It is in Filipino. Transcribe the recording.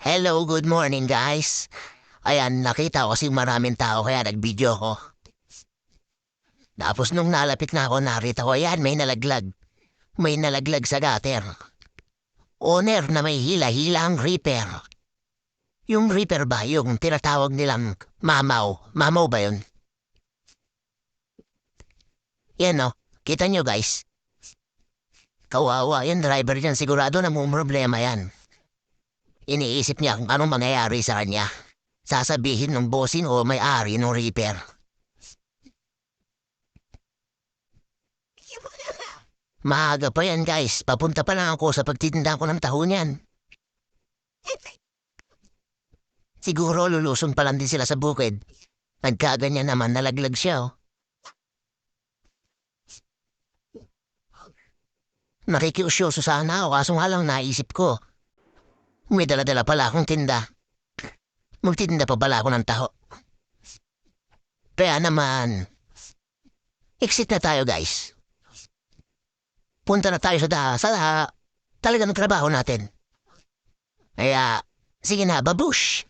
Hello, good morning guys. Ayan, nakita ko kasi maraming tao kaya nag-video ko. Tapos nung nalapit na ako, narito ko, ayan, may nalaglag. May nalaglag sa gutter. Owner na may hila-hila ang reaper. Yung reaper ba, yung tinatawag nilang mamaw? Mamaw ba yun? Yan o, kita nyo guys. Kawawa, yung driver dyan, sigurado na may problema yan. Iniisip niya kung anong mangyayari sa kanya. Sasabihin ng bossing o may-ari ng reaper. Maaga pa yan guys, papunta pa lang ako sa pagtitinda ko ng taho niyan. Siguro luluson pa lang din sila sa bukid. Nagkaganyan naman nalaglag siya oh. Nakikiusyoso sana ako kaso nga lang naisip ko. May dala-dala pala akong tinda. Magtitinda pa pala ako ng taho. Kaya naman, exit na tayo guys. Punta na tayo sa talagang trabaho natin. Kaya, sige na, babush!